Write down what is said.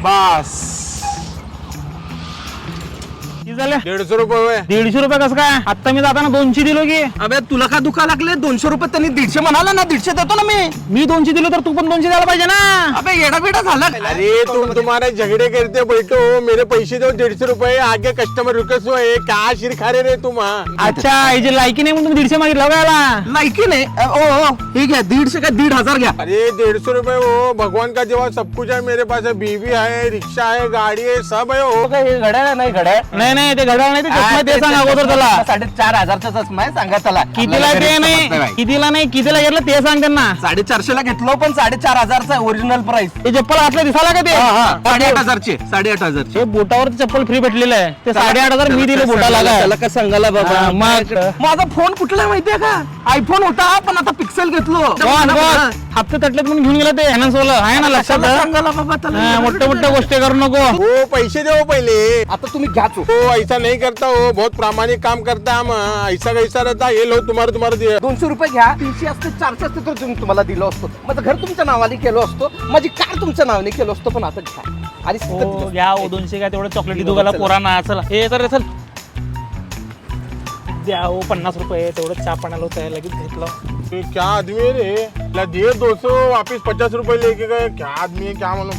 बस झाले 150 रुपये. 150 रुपये कसं काय? आता मी जाताना 200 दिलो की. अबे तुला का दुखा लागले? 200 रुपये त्यांनी 150 म्हणाला ना, 150 देतो ना मी 200 दिलो तर तू पण 200 द्यायला पाहिजे ना. अबे येडा बेडा झाला. अरे तुम तुम्हारे झगड़े करते बैठो, मेरे पैसे दो 150 रुपये, आगे कस्टमर रिक्वेस्ट है, क्या शिर खा रे तुम. अच्छा हे जे लायकी नाही म्हणून तुम्ही 150 मागितलं का याला? लायकी नाही. ओ ठीक है, 150 का 1,500 घ्या. अरे 150 रुपये हो, भगवान का जवाब सब कुछ है मेरे पास. है बीवी है, रिक्शा है, गाड़ी है, सब है हो. हे घड्याळ नाही घड्याळ. नाही ते घड्याळ नाही, ते चष्मा ते सांग अगोदर त्याला 4,500चा चष्मा आहे, सांगा त्याला कितीला. ते नाही कितीला घेतलं ते सांग त्यांना. 450 ला घेतलो, पण 4,500चा ओरिजिनल प्राइस. ते चप्पल घातलं दिसायला का ते? 8,500चे 8,500चे. ते बोटावर चप्पल फ्री भेटलेलं आहे. ते 8,500 मी दिले बोटाला. त्याला का सांगायला बाबा. मग माझा फोन कुठला माहितीये का? आयफोन होता, पण आता पिक्सेल घेतलो. हप्ते तटलेत म्हणून घेऊन गेला ते हॅनसोल आहे ना लक्षात. सांगायला बाबा त्याला. मोठ्या गोष्टी करू नको. हो पैसे दो पहले. आता तुम्ही घ्याच. हो ऐसा नहीं करता हो, बहुत प्रामाणिक काम करता हम. ऐसा कैसा रहता, ये लो तुम्हारे दिया. 200 रुपये घ्या. 300 असते 400 असते तर तुम्हाला दिलो असतो. माझं घर तुमच्या नावाने केलो असतो, माझी कार तुमच्या नावाने केलो असतो, पण आता घ्या. आणि घ्या 200 काय तेवढं चॉकलेटी दोघाला पोरांना. चला हे तर चल द्या 50 रुपये तेवढं चहा पाण्याला होत आहे. लगेच घेतलं. क्या आदमी है रे, दिए 200 वापिस 50 रुपए लेके गए. क्या आदमी है क्या मालूम.